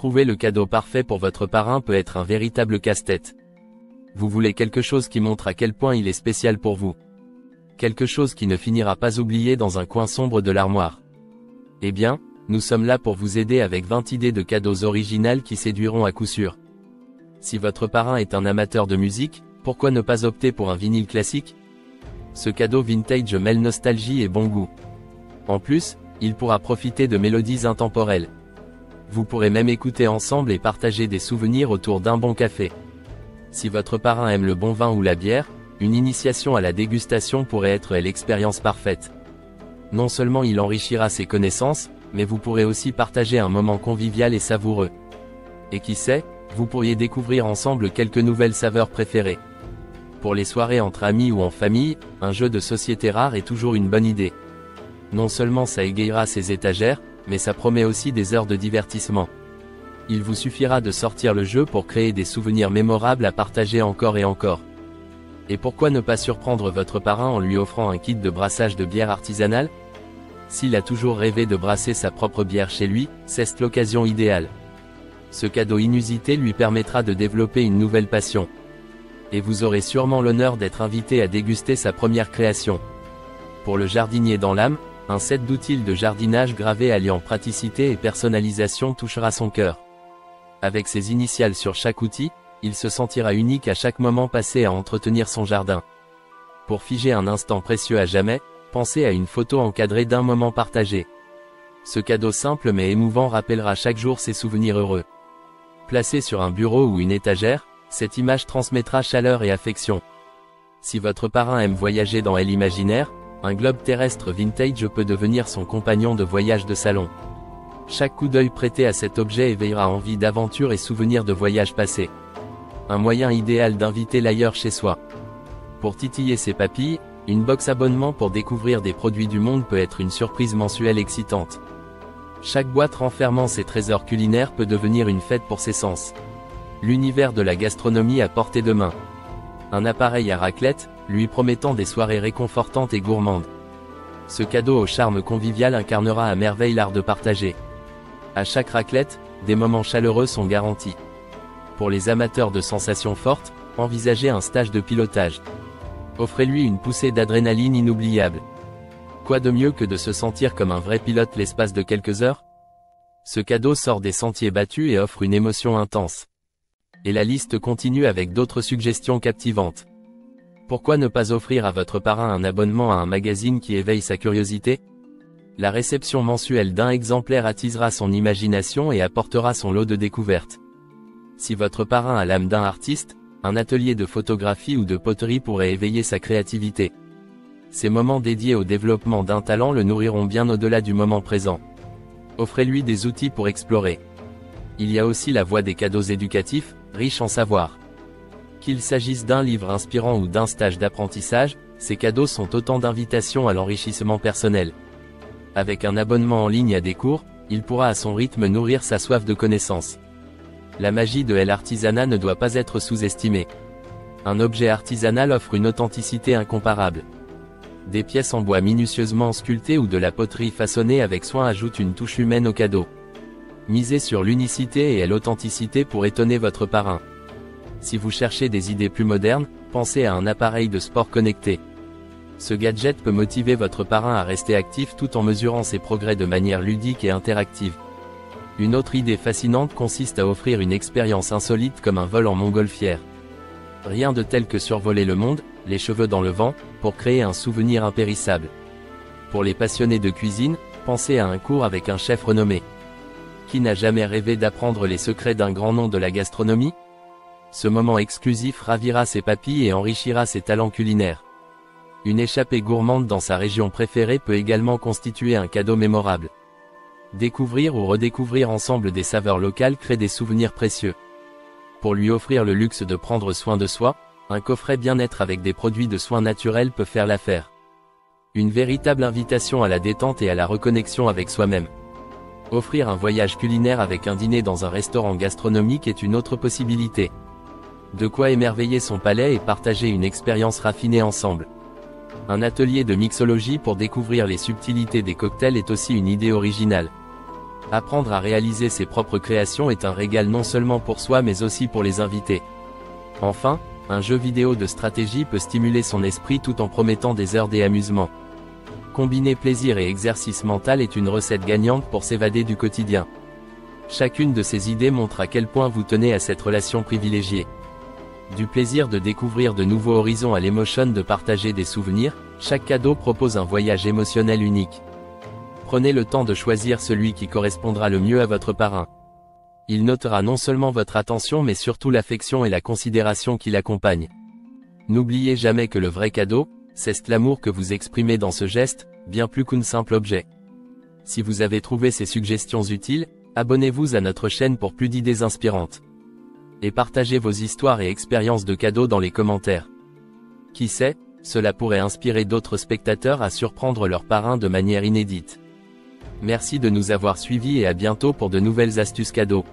Trouver le cadeau parfait pour votre parrain peut être un véritable casse-tête. Vous voulez quelque chose qui montre à quel point il est spécial pour vous. Quelque chose qui ne finira pas oublié dans un coin sombre de l'armoire. Eh bien, nous sommes là pour vous aider avec 20 idées de cadeaux originales qui séduiront à coup sûr. Si votre parrain est un amateur de musique, pourquoi ne pas opter pour un vinyle classique? Ce cadeau vintage mêle nostalgie et bon goût. En plus, il pourra profiter de mélodies intemporelles. Vous pourrez même écouter ensemble et partager des souvenirs autour d'un bon café. Si votre parrain aime le bon vin ou la bière, une initiation à la dégustation pourrait être l'expérience parfaite. Non seulement il enrichira ses connaissances, mais vous pourrez aussi partager un moment convivial et savoureux. Et qui sait, vous pourriez découvrir ensemble quelques nouvelles saveurs préférées. Pour les soirées entre amis ou en famille, un jeu de société rare est toujours une bonne idée. Non seulement ça égayera ses étagères, mais ça promet aussi des heures de divertissement. Il vous suffira de sortir le jeu pour créer des souvenirs mémorables à partager encore et encore. Et pourquoi ne pas surprendre votre parrain en lui offrant un kit de brassage de bière artisanale? S'il a toujours rêvé de brasser sa propre bière chez lui, c'est l'occasion idéale. Ce cadeau inusité lui permettra de développer une nouvelle passion. Et vous aurez sûrement l'honneur d'être invité à déguster sa première création. Pour le jardinier dans l'âme, un set d'outils de jardinage gravés alliant praticité et personnalisation touchera son cœur. Avec ses initiales sur chaque outil, il se sentira unique à chaque moment passé à entretenir son jardin. Pour figer un instant précieux à jamais, pensez à une photo encadrée d'un moment partagé. Ce cadeau simple mais émouvant rappellera chaque jour ses souvenirs heureux. Placé sur un bureau ou une étagère, cette image transmettra chaleur et affection. Si votre parrain aime voyager dans l'imaginaire, un globe terrestre vintage peut devenir son compagnon de voyage de salon. Chaque coup d'œil prêté à cet objet éveillera envie d'aventure et souvenirs de voyages passés. Un moyen idéal d'inviter l'ailleurs chez soi. Pour titiller ses papilles, une box abonnement pour découvrir des produits du monde peut être une surprise mensuelle excitante. Chaque boîte renfermant ses trésors culinaires peut devenir une fête pour ses sens. L'univers de la gastronomie à portée de main. Un appareil à raclette, lui promettant des soirées réconfortantes et gourmandes. Ce cadeau au charme convivial incarnera à merveille l'art de partager. À chaque raclette, des moments chaleureux sont garantis. Pour les amateurs de sensations fortes, envisagez un stage de pilotage. Offrez-lui une poussée d'adrénaline inoubliable. Quoi de mieux que de se sentir comme un vrai pilote l'espace de quelques heures? Ce cadeau sort des sentiers battus et offre une émotion intense. Et la liste continue avec d'autres suggestions captivantes. Pourquoi ne pas offrir à votre parrain un abonnement à un magazine qui éveille sa curiosité? La réception mensuelle d'un exemplaire attisera son imagination et apportera son lot de découvertes. Si votre parrain a l'âme d'un artiste, un atelier de photographie ou de poterie pourrait éveiller sa créativité. Ces moments dédiés au développement d'un talent le nourriront bien au-delà du moment présent. Offrez-lui des outils pour explorer. Il y a aussi la voie des cadeaux éducatifs, riches en savoir. Qu'il s'agisse d'un livre inspirant ou d'un stage d'apprentissage, ces cadeaux sont autant d'invitations à l'enrichissement personnel. Avec un abonnement en ligne à des cours, il pourra à son rythme nourrir sa soif de connaissances. La magie de l'artisanat ne doit pas être sous-estimée. Un objet artisanal offre une authenticité incomparable. Des pièces en bois minutieusement sculptées ou de la poterie façonnée avec soin ajoutent une touche humaine au cadeau. Misez sur l'unicité et l'authenticité pour étonner votre parrain. Si vous cherchez des idées plus modernes, pensez à un appareil de sport connecté. Ce gadget peut motiver votre parrain à rester actif tout en mesurant ses progrès de manière ludique et interactive. Une autre idée fascinante consiste à offrir une expérience insolite comme un vol en montgolfière. Rien de tel que survoler le monde, les cheveux dans le vent, pour créer un souvenir impérissable. Pour les passionnés de cuisine, pensez à un cours avec un chef renommé. Qui n'a jamais rêvé d'apprendre les secrets d'un grand nom de la gastronomie? Ce moment exclusif ravira ses papilles et enrichira ses talents culinaires. Une échappée gourmande dans sa région préférée peut également constituer un cadeau mémorable. Découvrir ou redécouvrir ensemble des saveurs locales crée des souvenirs précieux. Pour lui offrir le luxe de prendre soin de soi, un coffret bien-être avec des produits de soins naturels peut faire l'affaire. Une véritable invitation à la détente et à la reconnexion avec soi-même. Offrir un voyage culinaire avec un dîner dans un restaurant gastronomique est une autre possibilité. De quoi émerveiller son palais et partager une expérience raffinée ensemble. Un atelier de mixologie pour découvrir les subtilités des cocktails est aussi une idée originale. Apprendre à réaliser ses propres créations est un régal non seulement pour soi mais aussi pour les invités. Enfin, un jeu vidéo de stratégie peut stimuler son esprit tout en promettant des heures d'amusement. Combiner plaisir et exercice mental est une recette gagnante pour s'évader du quotidien. Chacune de ces idées montre à quel point vous tenez à cette relation privilégiée. Du plaisir de découvrir de nouveaux horizons à l'émotion de partager des souvenirs, chaque cadeau propose un voyage émotionnel unique. Prenez le temps de choisir celui qui correspondra le mieux à votre parrain. Il notera non seulement votre attention mais surtout l'affection et la considération qui l'accompagnent. N'oubliez jamais que le vrai cadeau, c'est l'amour que vous exprimez dans ce geste, bien plus qu'un simple objet. Si vous avez trouvé ces suggestions utiles, abonnez-vous à notre chaîne pour plus d'idées inspirantes. Et partagez vos histoires et expériences de cadeaux dans les commentaires. Qui sait, cela pourrait inspirer d'autres spectateurs à surprendre leur parrain de manière inédite. Merci de nous avoir suivis et à bientôt pour de nouvelles astuces cadeaux.